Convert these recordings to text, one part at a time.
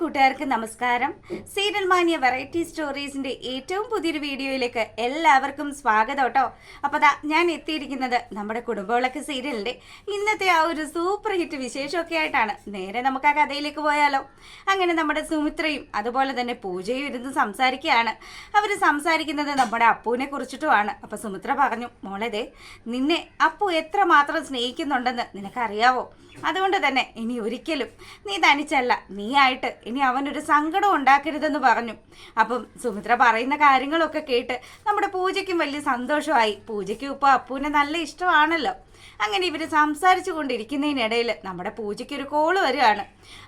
കൂട്ടുകാർക്ക് നമസ്കാരം. Serial മാനിയ variety സ്റ്റോറീസിന്റെ ഏറ്റവും പുതിയൊരു വീഡിയോയിലേക്ക് എല്ലാവർക്കും സ്വാഗതം കേട്ടോ. അപ്പോൾ ഞാൻ എത്തിയിരിക്കുന്നത് നമ്മുടെ കുടുംബവിളക്ക് സീരിയലിന്റെ ഇന്നത്തെ ആ ഒരു സൂപ്പർ ഹിറ്റ് വിശേഷമൊക്കെ ആയിട്ടാണ്. നേരെ നമുക്ക് ആ കഥയിലേക്ക് പോയാലോ. അങ്ങനെ നമ്മുടെ സുമിത്രയും അതുപോലെ തന്നെ പൂജയും ഇരുന്ന് സംസാരിക്കുകയാണ്. അവർ സംസാരിക്കുന്നത് നമ്മുടെ അപ്പുവിനെ കുറിച്ചിട്ടുമാണ്. അപ്പൊ സുമിത്ര പറഞ്ഞു, മോളെ നിന്നെ അപ്പു എത്രമാത്രം സ്നേഹിക്കുന്നുണ്ടെന്ന് നിനക്കറിയാവോ? അതുകൊണ്ട് തന്നെ ഇനി ഒരിക്കലും നീ തനിച്ചല്ല, നീ ആയിട്ട് ഇനി അവനൊരു സങ്കടം ഉണ്ടാക്കരുതെന്ന് പറഞ്ഞു. അപ്പം സുമിത്ര പറയുന്ന കാര്യങ്ങളൊക്കെ കേട്ട് നമ്മുടെ പൂജയ്ക്കും വലിയ സന്തോഷമായി. പൂജയ്ക്കും ഇപ്പോൾ അപ്പുവിനെ നല്ല ഇഷ്ടമാണല്ലോ. അങ്ങനെ ഇവർ സംസാരിച്ചു കൊണ്ടിരിക്കുന്നതിനിടയിൽ നമ്മുടെ പൂജയ്ക്ക് ഒരു കോള് വരികയാണ്.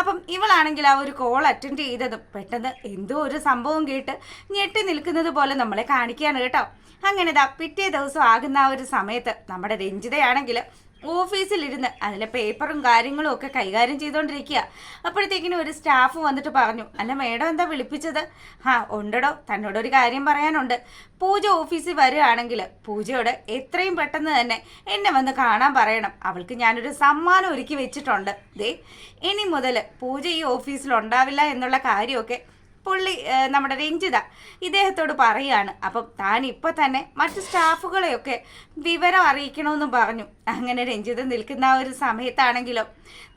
അപ്പം ഇവളാണെങ്കിൽ ആ ഒരു കോൾ അറ്റൻഡ് ചെയ്തതും പെട്ടെന്ന് എന്തോ ഒരു സംഭവം കേട്ട് ഞെട്ടി നിൽക്കുന്നത് പോലെ നമ്മളെ കാണിക്കുകയാണ് കേട്ടോ. അങ്ങനെ പിറ്റേ ദിവസം ആകുന്ന ആ ഒരു സമയത്ത് നമ്മുടെ രഞ്ജിതയാണെങ്കിൽ ഓഫീസിലിരുന്ന് അതിലെ പേപ്പറും കാര്യങ്ങളും ഒക്കെ കൈകാര്യം ചെയ്തുകൊണ്ടിരിക്കുക. അപ്പോഴത്തേക്കിനും ഒരു സ്റ്റാഫ് വന്നിട്ട് പറഞ്ഞു, അല്ല മേഡം എന്താ വിളിപ്പിച്ചത്? ഉണ്ടടോ, തന്നോടൊരു കാര്യം പറയാനുണ്ട്. പൂജ ഓഫീസിൽ വരികയാണെങ്കിൽ പൂജയോട് എത്രയും പെട്ടെന്ന് തന്നെ എന്നെ വന്ന് കാണാൻ പറയണം. അവൾക്ക് ഞാനൊരു സമ്മാനം ഒരുക്കി വെച്ചിട്ടുണ്ട്. ഇനി മുതൽ പൂജ ഈ ഓഫീസിൽ ഉണ്ടാവില്ല എന്നുള്ള കാര്യമൊക്കെ പുള്ളി നമ്മുടെ രഞ്ജിത ഇദ്ദേഹത്തോട് പറയുകയാണ്. അപ്പം താൻ ഇപ്പം തന്നെ മറ്റു സ്റ്റാഫുകളെയൊക്കെ വിവരം അറിയിക്കണമെന്നും പറഞ്ഞു. അങ്ങനെ രഞ്ജിത നിൽക്കുന്ന ആ ഒരു സമയത്താണെങ്കിലോ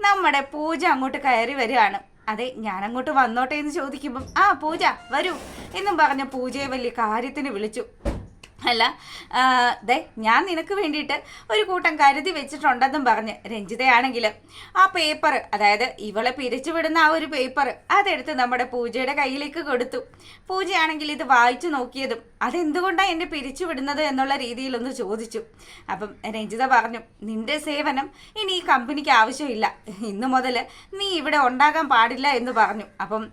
നമ്മുടെ പൂജ അങ്ങോട്ട് കയറി വരികയാണ്. അതെ, ഞാനങ്ങോട്ട് വന്നോട്ടെ എന്ന് ചോദിക്കുമ്പം പൂജ വരൂ എന്നും പറഞ്ഞ പൂജയെ വലിയ കാര്യത്തിന് വിളിച്ചു. അല്ല ഞാൻ നിനക്ക് വേണ്ടിയിട്ട് ഒരു കൂട്ടം കരുതി വെച്ചിട്ടുണ്ടെന്നും പറഞ്ഞ് രഞ്ജിതയാണെങ്കിൽ ആ പേപ്പർ, അതായത് ഇവളെ പിരിച്ചുവിടുന്ന ആ ഒരു പേപ്പർ അതെടുത്ത് നമ്മുടെ പൂജയുടെ കയ്യിലേക്ക് കൊടുത്തു. പൂജയാണെങ്കിൽ ഇത് വായിച്ചു നോക്കിയതും അതെന്തുകൊണ്ടാണ് എന്നെ പിരിച്ചുവിടുന്നത് എന്നുള്ള രീതിയിലൊന്ന് ചോദിച്ചു. അപ്പം രഞ്ജിത പറഞ്ഞു, നിന്റെ സേവനം ഇനി ഈ കമ്പനിക്ക് ആവശ്യമില്ല, ഇന്നു മുതൽ നീ ഇവിടെ ഉണ്ടാകാൻ പാടില്ല എന്ന് പറഞ്ഞു. അപ്പം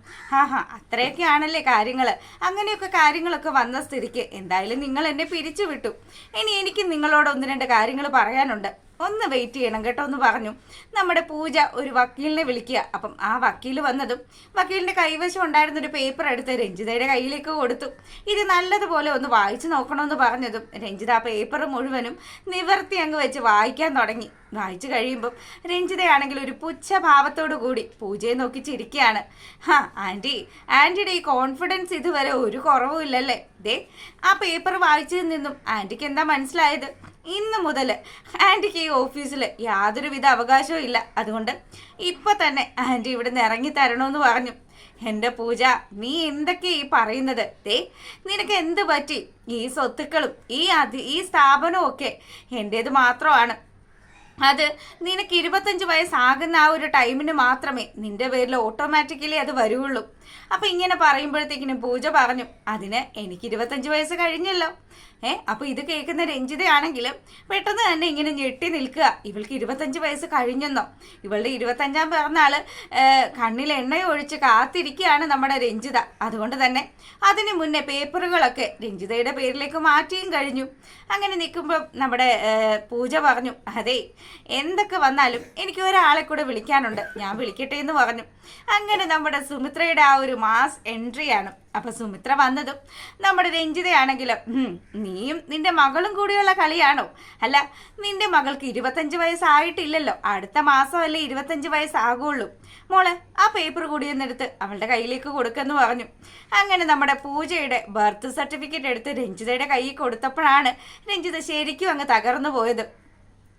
അത്രയൊക്കെയാണല്ലേ കാര്യങ്ങൾ. അങ്ങനെയൊക്കെ കാര്യങ്ങളൊക്കെ വന്ന സ്ഥിതിക്ക് എന്തായാലും നിങ്ങൾ എന്നെ പിരിച്ചുവിട്ടു. ഇനി എനിക്ക് നിങ്ങളോട് ഒന്ന് രണ്ട് കാര്യങ്ങൾ പറയാനുണ്ട്, ഒന്ന് വെയിറ്റ് ചെയ്യണം കേട്ടോ എന്ന് പറഞ്ഞു. നമ്മുടെ പൂജ ഒരു വക്കീലിനെ വിളിക്കുക. അപ്പം ആ വക്കീൽ വന്നതും വക്കീലിൻ്റെ കൈവശം ഉണ്ടായിരുന്നൊരു പേപ്പർ എടുത്ത് രഞ്ജിതയുടെ കയ്യിലേക്ക് കൊടുത്തു. ഇത് നല്ലതുപോലെ ഒന്ന് വായിച്ചു നോക്കണമെന്ന് പറഞ്ഞതും രഞ്ജിത ആ പേപ്പർ മുഴുവനും നിവർത്തി അങ്ങ് വെച്ച് വായിക്കാൻ തുടങ്ങി. വായിച്ചു കഴിയുമ്പം രഞ്ജിതയാണെങ്കിൽ ഒരു പുച്ഛഭാവത്തോടു കൂടി പൂജയെ നോക്കി ചിരിക്കുകയാണ്. ആൻറ്റിയുടെ ഈ കോൺഫിഡൻസ് ഇതുവരെ ഒരു കുറവും ഇല്ലല്ലേ? ആ പേപ്പർ വായിച്ചതിൽ നിന്നും ആൻറ്റിക്ക് എന്താ മനസ്സിലായത്? ഇന്ന് മുതൽ ആൻറ്റിക്ക് ഈ ഓഫീസിൽ യാതൊരുവിധ അവകാശവും ഇല്ല. അതുകൊണ്ട് ഇപ്പം തന്നെ ആൻറ്റി ഇവിടെ നിന്ന് ഇറങ്ങി തരണമെന്ന് പറഞ്ഞു. എൻ്റെ പൂജ, നീ എന്തൊക്കെ ഈ പറയുന്നത്? നിനക്ക് എന്ത് പറ്റി? ഈ സ്വത്തുക്കളും ഈ സ്ഥാപനവും ഒക്കെ എൻ്റേത് മാത്രമാണ്. അത് നിനക്ക് 25 വയസ്സാകുന്ന ആ ഒരു ടൈമിന് മാത്രമേ നിന്റെ പേരിൽ ഓട്ടോമാറ്റിക്കലി അത് വരുള്ളൂ. അപ്പം ഇങ്ങനെ പറയുമ്പോഴത്തേക്കിനും പൂജ പറഞ്ഞു, അതിന് എനിക്ക് 25 വയസ്സ് കഴിഞ്ഞല്ലോ. അപ്പോൾ ഇത് കേൾക്കുന്ന രഞ്ജിതയാണെങ്കിലും പെട്ടെന്ന് തന്നെ ഇങ്ങനെ ഞെട്ടി നിൽക്കുക. ഇവൾക്ക് 25 വയസ്സ് കഴിഞ്ഞെന്നോ? ഇവളുടെ 25-ാം പിറന്നാൾ കണ്ണിൽ എണ്ണയൊഴിച്ച് കാത്തിരിക്കുകയാണ് നമ്മുടെ രഞ്ജിത. അതുകൊണ്ട് തന്നെ അതിന് മുന്നേ പേപ്പറുകളൊക്കെ രഞ്ജിതയുടെ പേരിലേക്ക് മാറ്റിയും കഴിഞ്ഞു. അങ്ങനെ നിൽക്കുമ്പോൾ നമ്മുടെ പൂജ പറഞ്ഞു, അതെ എന്തൊക്കെ വന്നാലും എനിക്ക് ഒരാളെ കൂടെ വിളിക്കാനുണ്ട്, ഞാൻ വിളിക്കട്ടെ എന്ന് പറഞ്ഞു. അങ്ങനെ നമ്മുടെ സുമിത്രയുടെ ആ ഒരു മാസ് എൻട്രിയാണ്. അപ്പം സുമിത്ര വന്നതും നമ്മുടെ രഞ്ജിതയാണെങ്കിലും നീയും നിന്റെ മകളും കൂടിയുള്ള കളിയാണോ? അല്ല, നിന്റെ മകൾക്ക് 25 വയസ്സായിട്ടില്ലല്ലോ, അടുത്ത മാസമല്ലേ 25 വയസ്സാകുള്ളൂ. മോളെ ആ പേപ്പർ കൂടി ഒന്നെടുത്ത് അവളുടെ കയ്യിലേക്ക് കൊടുക്കെന്ന് പറഞ്ഞു. അങ്ങനെ നമ്മുടെ പൂജയുടെ ബർത്ത് സർട്ടിഫിക്കറ്റ് എടുത്ത് രഞ്ജിതയുടെ കയ്യിൽ കൊടുത്തപ്പോഴാണ് രഞ്ജിത ശരിക്കും അങ്ങ് തകർന്നു പോയത്.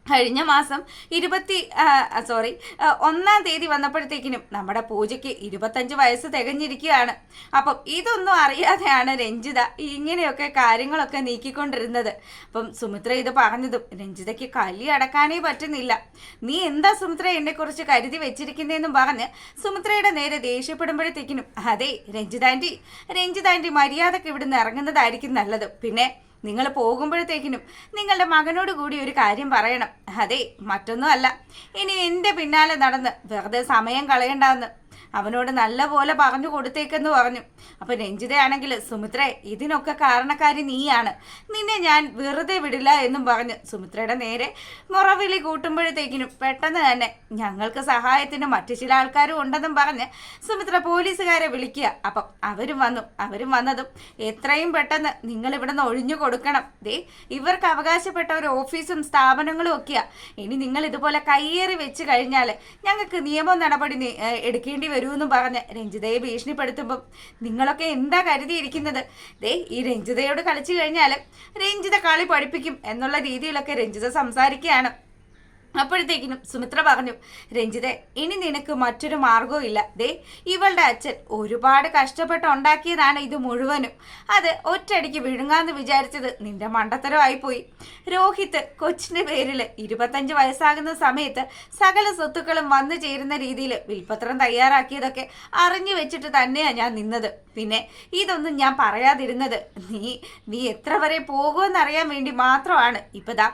കഴിഞ്ഞ മാസം 1-ാം തീയതി വന്നപ്പോഴത്തേക്കിനും നമ്മുടെ പൂജയ്ക്ക് 25 വയസ്സ് തികഞ്ഞിരിക്കുകയാണ്. അപ്പം ഇതൊന്നും അറിയാതെയാണ് രഞ്ജിത ഇങ്ങനെയൊക്കെ കാര്യങ്ങളൊക്കെ നീക്കിക്കൊണ്ടിരുന്നത്. അപ്പം സുമിത്ര ഇത് പറഞ്ഞതും രഞ്ജിതയ്ക്ക് കല്ലി അടക്കാനേ പറ്റുന്നില്ല. നീ എന്താ സുമിത്ര എന്നെക്കുറിച്ച് കരുതി വെച്ചിരിക്കുന്നതെന്നും പറഞ്ഞ് സുമിത്രയുടെ നേരെ ദേഷ്യപ്പെടുമ്പോഴത്തേക്കിനും അതെ രഞ്ജിതാൻറ്റി മര്യാദക്ക് ഇവിടുന്ന് ഇറങ്ങുന്നതായിരിക്കും നല്ലത്. പിന്നെ നിങ്ങൾ പോകുമ്പോഴത്തേക്കിനും നിങ്ങളുടെ മകനോട് കൂടി ഒരു കാര്യം പറയണം. അതെ, മറ്റൊന്നും അല്ല, ഇനി എൻ്റെ പിന്നാലെ നടന്ന് വെറുതെ സമയം കളയണ്ടെന്ന് അവനോട് നല്ല പോലെ പറഞ്ഞു കൊടുത്തേക്കെന്ന് പറഞ്ഞു. അപ്പം രഞ്ജിതയാണെങ്കിൽ, സുമിത്രേ ഇതിനൊക്കെ കാരണക്കാരി നീയാണ്, നിന്നെ ഞാൻ വെറുതെ വിടില്ല എന്നും പറഞ്ഞ് സുമിത്രയുടെ നേരെ മുറവിളി കൂട്ടുമ്പോഴത്തേക്കിനും പെട്ടെന്ന് തന്നെ ഞങ്ങൾക്ക് സഹായത്തിന് മറ്റു ചില ആൾക്കാരും ഉണ്ടെന്നും പറഞ്ഞ് സുമിത്ര പോലീസുകാരെ വിളിക്കുക. അപ്പം അവരും വന്നതും എത്രയും പെട്ടെന്ന് നിങ്ങൾ ഇവിടെ നിന്ന് ഒഴിഞ്ഞു കൊടുക്കണം. ഇവർക്ക് അവകാശപ്പെട്ട ഒരു ഓഫീസും സ്ഥാപനങ്ങളും ഒക്കെയാ. ഇനി നിങ്ങൾ ഇതുപോലെ കയ്യേറി വെച്ച് കഴിഞ്ഞാൽ ഞങ്ങൾക്ക് നിയമ നടപടി എടുക്കേണ്ടി വരുമെന്നും പറഞ്ഞ് രഞ്ജിതയെ ഭീഷണിപ്പെടുത്തുമ്പം നിങ്ങളൊക്കെ എന്താ കരുതിയിരിക്കുന്നത്? ദേ ഈ രഞ്ജിതയോട് കളിച്ചു കഴിഞ്ഞാൽ രഞ്ജിത കളി പഠിപ്പിക്കും എന്നുള്ള രീതിയിലൊക്കെ രഞ്ജിത സംസാരിക്കുകയാണ്. അപ്പോഴത്തേക്കിനും സുമിത്ര പറഞ്ഞു, രഞ്ജിതെ, ഇനി നിനക്ക് മറ്റൊരു മാർഗവും ഇല്ല. ദേ ഇവളുടെ അച്ഛൻ ഒരുപാട് കഷ്ടപ്പെട്ട് ഉണ്ടാക്കിയതാണ് ഇത് മുഴുവനും. അത് ഒറ്റയടിക്ക് വിഴുങ്ങാന്ന് വിചാരിച്ചത് നിന്റെ മണ്ടത്തരമായിപ്പോയി. രോഹിത് കൊച്ചിന്റെ പേരിൽ 25 വയസ്സാകുന്ന സമയത്ത് സകല സ്വത്തുക്കളും വന്നു ചേരുന്ന രീതിയിൽ വിൽപ്പത്രം തയ്യാറാക്കിയതൊക്കെ അറിഞ്ഞു വെച്ചിട്ട് തന്നെയാ ഞാൻ നിന്നത്. പിന്നെ ഇതൊന്നും ഞാൻ പറയാതിരുന്നത് നീ എത്ര വരെ പോകുമെന്നറിയാൻ വേണ്ടി മാത്രമാണ്. ഇപ്പതാ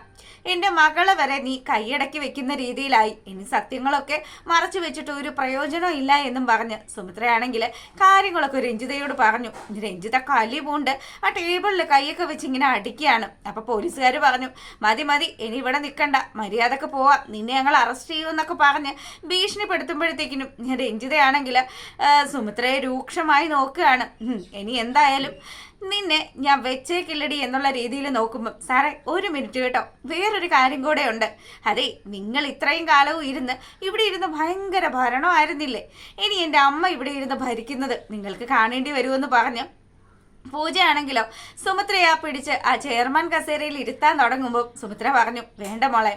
എൻ്റെ മകളെ വരെ നീ കൈയടക്കി വെക്കുന്ന രീതിയിലായി. ഇനി സത്യങ്ങളൊക്കെ മറച്ചു വെച്ചിട്ട് ഒരു പ്രയോജനം ഇല്ല എന്നും പറഞ്ഞ് സുമിത്രയാണെങ്കിൽ കാര്യങ്ങളൊക്കെ രഞ്ജിതയോട് പറഞ്ഞു. രഞ്ജിത കലി പൂണ്ട് ആ ടേബിളിൽ കൈയൊക്കെ വെച്ച് ഇങ്ങനെ അടിക്കുകയാണ്. അപ്പൊ പോലീസുകാർ പറഞ്ഞു, മതി മതി, ഇനി ഇവിടെ നിൽക്കണ്ട, മര്യാദക്ക് പോവാ, നിന്നെ ഞങ്ങൾ അറസ്റ്റ് ചെയ്യുമെന്നൊക്കെ പറഞ്ഞ് ഭീഷണിപ്പെടുത്തുമ്പോഴത്തേക്കിനും രഞ്ജിതയാണെങ്കിൽ സുമിത്രയെ രൂക്ഷമായി നോക്കുകയാണ്. ഇനി എന്തായാലും നിന്നെ ഞാൻ വെച്ചേക്കില്ലടി എന്നുള്ള രീതിയിൽ നോക്കുമ്പം, സാറേ ഒരു മിനിറ്റ് കേട്ടോ, വേറൊരു കാര്യം കൂടെ ഉണ്ട്. അതെ, നിങ്ങൾ ഇത്രയും കാലവും ഇവിടെ ഇരുന്ന് ഭയങ്കര ഭരണമായിരുന്നില്ലേ? ഇനി എൻ്റെ അമ്മ ഇവിടെ ഇരുന്ന് ഭരിക്കുന്നത് നിങ്ങൾക്ക് കാണേണ്ടി വരുമെന്ന് പറഞ്ഞു പൂജയാണെങ്കിലോ സുമിത്രയെ പിടിച്ച് ആ ചെയർമാൻ കസേരയിൽ ഇരുത്താൻ തുടങ്ങുമ്പോൾ സുമിത്ര പറഞ്ഞു, വേണ്ട മോളെ,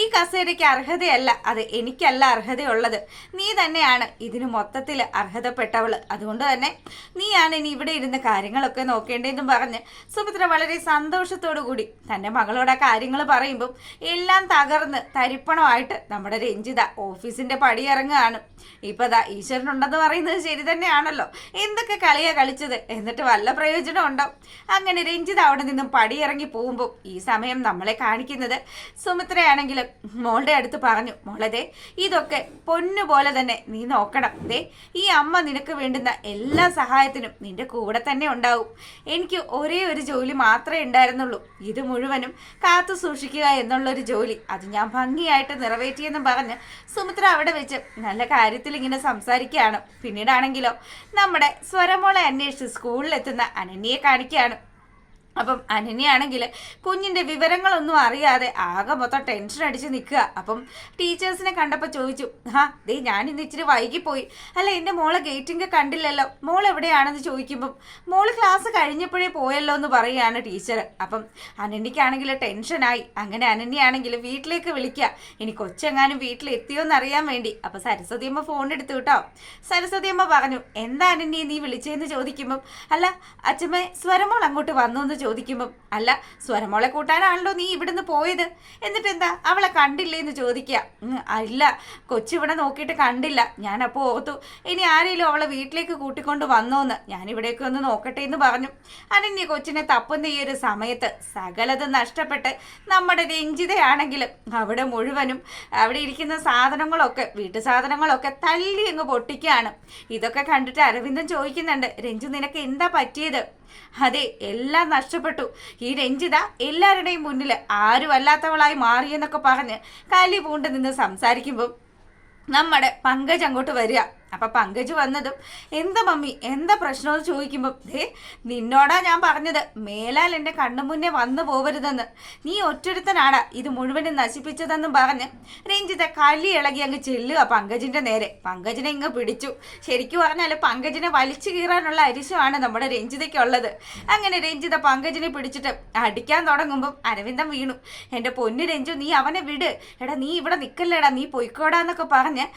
ഈ കസേരയ്ക്ക് അർഹതയല്ല, അത് എനിക്കല്ല അർഹതയുള്ളത്, നീ തന്നെയാണ് ഇതിന് മൊത്തത്തിൽ അർഹതപ്പെട്ടവള്. അതുകൊണ്ട് തന്നെ നീയാണ് ഇനി ഇവിടെ ഇരുന്ന് കാര്യങ്ങളൊക്കെ നോക്കേണ്ടതെന്നും പറഞ്ഞ് സുമിത്ര വളരെ സന്തോഷത്തോടു കൂടി തൻ്റെ മകളോട് ആ കാര്യങ്ങൾ പറയുമ്പം എല്ലാം തകർന്ന് തരിപ്പണമായിട്ട് നമ്മുടെ രഞ്ജിത ഓഫീസിന്റെ പടിയിറങ്ങുകയാണ്. ഇപ്പതാ ഈശ്വരനുണ്ടെന്ന് പറയുന്നത് ശരി തന്നെയാണല്ലോ, എന്തൊക്കെ കളിയാ കളിച്ചത്, എന്നിട്ട് വല്ല പ്രയോജനം ഉണ്ടോ? അങ്ങനെ രഞ്ജിത അവിടെ നിന്നും പടിയിറങ്ങി പോകുമ്പോൾ ഈ സമയം നമ്മളെ കാണിക്കുന്നത് സുമിത്രയാണെങ്കിലും മോളുടെ അടുത്ത് പറഞ്ഞു, മോളെ ഇതൊക്കെ പൊന്നുപോലെ തന്നെ നീ നോക്കണം. ഈ അമ്മ നിനക്ക് വേണ്ടുന്ന എല്ലാ സഹായത്തിനും നിന്റെ കൂടെ തന്നെ ഉണ്ടാവും. എനിക്ക് ഒരേ ഒരു ജോലി മാത്രമേ ഉണ്ടായിരുന്നുള്ളൂ, ഇത് മുഴുവനും കാത്തു സൂക്ഷിക്കുക എന്നുള്ളൊരു ജോലി, അത് ഞാൻ ഭംഗിയായിട്ട് നിറവേറ്റിയെന്നും പറഞ്ഞ് സുമിത്ര അവിടെ വെച്ച് നല്ല കാര്യത്തിൽ ഇങ്ങനെ സംസാരിക്കുകയാണ്. പിന്നീടാണെങ്കിലോ നമ്മുടെ സ്വരമോളെ അന്വേഷിച്ച് സ്കൂളിലെത്തുന്ന അനന്യയെ കാണിക്കുകയാണ്. അപ്പം അനന്യാണെങ്കിൽ കുഞ്ഞിൻ്റെ വിവരങ്ങളൊന്നും അറിയാതെ ആകെ മൊത്തം ടെൻഷൻ അടിച്ച് നിൽക്കുക. അപ്പം ടീച്ചേഴ്സിനെ കണ്ടപ്പോൾ ചോദിച്ചു, ഞാൻ ഇന്ന് ഇച്ചിരി വൈകിപ്പോയി, അല്ല എൻ്റെ മോളെ ഗേറ്റിംഗ് കണ്ടില്ലല്ലോ, മോൾ എവിടെയാണെന്ന് ചോദിക്കുമ്പം മോള് ക്ലാസ് കഴിഞ്ഞപ്പോഴേ പോയല്ലോ എന്ന് പറയുകയാണ് ടീച്ചർ. അപ്പം അനന്യക്കാണെങ്കിൽ ടെൻഷനായി. അങ്ങനെ അനന്യാണെങ്കിൽ വീട്ടിലേക്ക് വിളിക്കുക, ഇനി കൊച്ചെങ്ങാനും വീട്ടിലെത്തിയോന്ന് അറിയാൻ വേണ്ടി. അപ്പം സരസ്വതി അമ്മ ഫോൺ എടുത്തു കേട്ടോ. സരസ്വതി അമ്മ പറഞ്ഞു, എന്താ അനന്യ നീ വിളിച്ചതെന്ന് ചോദിക്കുമ്പം, അല്ല അച്ഛമ്മ സ്വരമോൾ അങ്ങോട്ട് വന്നു എന്ന് ചോദിക്കുമ്പം, അല്ല സ്വരമോളെ കൂട്ടാനാണല്ലോ നീ ഇവിടുന്ന് പോയത്, എന്നിട്ട് എന്താ അവളെ കണ്ടില്ലേ എന്ന് ചോദിക്കുക. അല്ല കൊച്ചിവിടെ നോക്കിയിട്ട് കണ്ടില്ല, ഞാൻ അപ്പോൾ ഓർത്തു ഇനി ആരെങ്കിലും അവളെ വീട്ടിലേക്ക് കൂട്ടിക്കൊണ്ട് വന്നോന്ന്, ഞാനിവിടേക്ക് ഒന്ന് നോക്കട്ടെ എന്ന് പറഞ്ഞു. അനന്യ കൊച്ചിനെ തപ്പുന്ന ഈ ഒരു സമയത്ത് സകലത് നഷ്ടപ്പെട്ട് നമ്മുടെ രഞ്ജിതയാണെങ്കിലും അവിടെ മുഴുവനും അവിടെ ഇരിക്കുന്ന സാധനങ്ങളൊക്കെ വീട്ടു സാധനങ്ങളൊക്കെ തല്ലി അങ്ങ് പൊട്ടിക്കുകയാണ്. ഇതൊക്കെ കണ്ടിട്ട് അരവിന്ദൻ ചോദിക്കുന്നുണ്ട്, രഞ്ജു നിനക്ക് എന്താ പറ്റിയത്? അതെ, എല്ലാം നഷ്ടപ്പെട്ടു. ഈ രഞ്ജിത എല്ലാവരുടെയും മുന്നിൽ ആരും അല്ലാത്തവളായി മാറിയെന്നൊക്കെ പറഞ്ഞ് കലി പൂണ്ട് നിന്ന് സംസാരിക്കുമ്പോൾ നമ്മുടെ പങ്കജ് അങ്ങോട്ട് വരിക. അപ്പം പങ്കജ് വന്നതും, എന്താ മമ്മി എന്താ പ്രശ്നമെന്ന് ചോദിക്കുമ്പം, നിന്നോടാ ഞാൻ പറഞ്ഞത് മേലാൽ എൻ്റെ കണ്ണു മുന്നേ വന്നു പോവരുതെന്ന്, നീ ഒറ്റൊരുത്തനാടാ ഇത് മുഴുവനും നശിപ്പിച്ചതെന്നും പറഞ്ഞ് രഞ്ജിത കലി ഇളകി അങ്ങ് ചെല്ലുക പങ്കജിൻ്റെ നേരെ. പങ്കജിനെ ഇങ്ങ് പിടിച്ചു. ശരിക്കും പറഞ്ഞാൽ പങ്കജിനെ വലിച്ചു കീറാനുള്ള അരിശമാണ് നമ്മുടെ രഞ്ജിതയ്ക്കുള്ളത്. അങ്ങനെ രഞ്ജിത പങ്കജിനെ പിടിച്ചിട്ട് അടിക്കാൻ തുടങ്ങുമ്പം അരവിന്ദൻ വീണു. എൻ്റെ പൊന്നു രഞ്ജു, നീ അവനെ വിട്, എടാ നീ ഇവിടെ നിൽക്കല്ലേടാ, നീ പൊയ്ക്കോടാന്നൊക്കെ പറഞ്ഞ്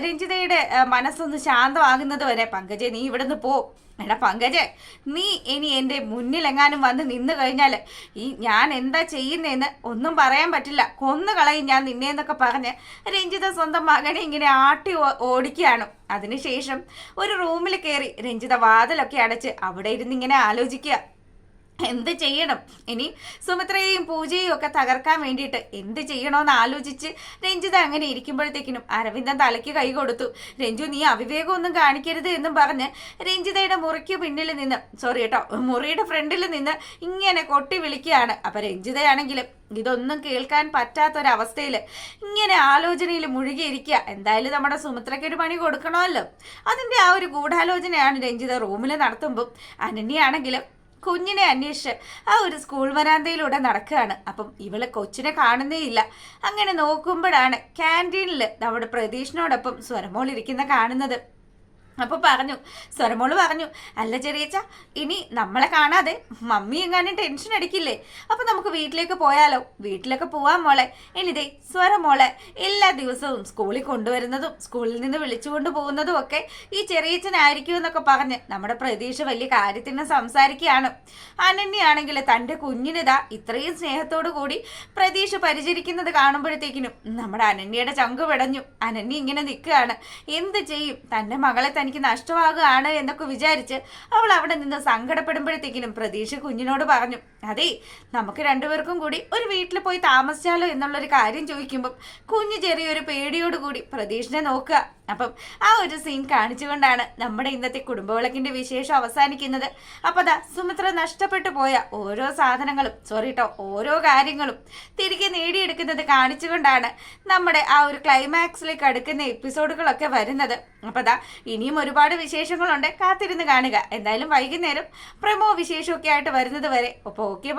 രഞ്ജിതയുടെ മനസ്സൊന്ന് ശാന്തമാകുന്നത് വരെ, പങ്കജെ നീ ഇവിടുന്ന് പോ, എടാ പങ്കജെ നീ ഇനി എൻ്റെ മുന്നിലെങ്ങാനും വന്ന് നിന്ന് കഴിഞ്ഞാൽ ഞാൻ എന്താ ചെയ്യുന്നതെന്ന് ഒന്നും പറയാൻ പറ്റില്ല, കൊന്നു കളയും ഞാൻ നിന്നേന്നൊക്കെ പറഞ്ഞ് രഞ്ജിത സ്വന്തം മകനെ ഇങ്ങനെ ആട്ടി ഓടിക്കുകയാണ്. അതിനുശേഷം ഒരു റൂമിൽ കയറി രഞ്ജിത വാതിലൊക്കെ അടച്ച് അവിടെ ഇരുന്ന് ഇങ്ങനെ ആലോചിക്കുക, എന്ത് ചെയ്യണം ഇനി, സുമിത്രയെയും പൂജയും ഒക്കെ തകർക്കാൻ വേണ്ടിയിട്ട് എന്ത് ചെയ്യണമെന്ന് ആലോചിച്ച് രഞ്ജിത അങ്ങനെ ഇരിക്കുമ്പോഴത്തേക്കിനും അരവിന്ദൻ തലയ്ക്ക് കൈ കൊടുത്തു. രഞ്ജു നീ അവിവേകമൊന്നും കാണിക്കരുത് എന്നും പറഞ്ഞ് രഞ്ജിതയുടെ മുറിക്ക് പിന്നിൽ നിന്ന് മുറിയുടെ ഫ്രണ്ടിൽ നിന്ന് ഇങ്ങനെ കൊട്ടി വിളിക്കുകയാണ്. അപ്പം രഞ്ജിതയാണെങ്കിലും ഇതൊന്നും കേൾക്കാൻ പറ്റാത്തൊരവസ്ഥയിൽ ഇങ്ങനെ ആലോചനയിൽ മുഴുകിയിരിക്കുക. എന്തായാലും നമ്മുടെ സുമിത്രയ്ക്ക് ഒരു പണി കൊടുക്കണമല്ലോ, അതിൻ്റെ ആ ഒരു ഗൂഢാലോചനയാണ് രഞ്ജിത റൂമിൽ നടത്തുമ്പോൾ അനന്യയാണെങ്കിലും കുഞ്ഞിനെ അന്വേഷിച്ച് ആ ഒരു സ്കൂൾ വരാന്തയിലൂടെ നടക്കുകയാണ്. അപ്പം ഇവള് കൊച്ചിനെ കാണുന്നേ ഇല്ല. അങ്ങനെ നോക്കുമ്പോഴാണ് ക്യാൻറ്റീനിൽ നമ്മുടെ പ്രതീഷിനോടൊപ്പം സ്വരമോൾ ഇരിക്കുന്ന കാണുന്നത്. അപ്പോൾ സ്വരമോള് പറഞ്ഞു, അല്ല ചെറിയച്ച, ഇനി നമ്മളെ കാണാതെ മമ്മി എങ്ങാനും ടെൻഷൻ അടിക്കില്ലേ? അപ്പോൾ നമുക്ക് വീട്ടിലേക്ക് പോയാലോ? വീട്ടിലൊക്കെ പോവാൻ മോളെ. ഇനിതേ സ്വരമോളെ എല്ലാ ദിവസവും സ്കൂളിൽ കൊണ്ടുവരുന്നതും സ്കൂളിൽ നിന്ന് വിളിച്ചുകൊണ്ട് പോകുന്നതും ഒക്കെ ഈ ചെറിയച്ചനായിരിക്കും എന്നൊക്കെ പറഞ്ഞ് നമ്മുടെ പ്രതീക്ഷ വലിയ കാര്യത്തിന് സംസാരിക്കുകയാണ്. അനന്യാണെങ്കിൽ തൻ്റെ കുഞ്ഞിനിതാ ഇത്രയും സ്നേഹത്തോടു കൂടി പ്രതീക്ഷ പരിചരിക്കുന്നത് കാണുമ്പോഴത്തേക്കിനും നമ്മുടെ അനന്യയുടെ ചങ്ക് പിടഞ്ഞു. അനന്യ ഇങ്ങനെ നിൽക്കുകയാണ്. എന്ത് ചെയ്യും? തൻ്റെ മകളെ എനിക്ക് നഷ്ടമാകുകയാണ് എന്നൊക്കെ വിചാരിച്ച് അവൾ അവിടെ നിന്ന് സങ്കടപ്പെടുമ്പോഴത്തേക്കിനും പ്രതീക്ഷ കുഞ്ഞിനോട് പറഞ്ഞു, അതെ, നമുക്ക് രണ്ടുപേർക്കും കൂടി ഒരു വീട്ടിൽ പോയി താമസിച്ചാലോ എന്നുള്ളൊരു കാര്യം ചോദിക്കുമ്പം കുഞ്ഞ് ചെറിയൊരു പേടിയോടുകൂടി പ്രതീക്ഷനെ നോക്കുക. അപ്പം ആ ഒരു സീൻ കാണിച്ചുകൊണ്ടാണ് നമ്മുടെ ഇന്നത്തെ കുടുംബവിളക്കിന്റെ വിശേഷം അവസാനിക്കുന്നത്. അപ്പൊ സുമിത്ര നഷ്ടപ്പെട്ടു പോയ ഓരോ സാധനങ്ങളും ഓരോ കാര്യങ്ങളും തിരികെ നേടിയെടുക്കുന്നത് കാണിച്ചുകൊണ്ടാണ് നമ്മുടെ ആ ഒരു ക്ലൈമാക്സിലേക്ക് അടുക്കുന്ന എപ്പിസോഡുകളൊക്കെ വരുന്നത്. അപ്പൊ ഇനിയും ഒരുപാട് വിശേഷങ്ങളുണ്ട്, കാത്തിരുന്ന് കാണുക. എന്തായാലും വൈകുന്നേരം പ്രമോ വിശേഷമൊക്കെ ആയിട്ട് വരുന്നത് വരെ. അപ്പോൾ ഓക്കെ.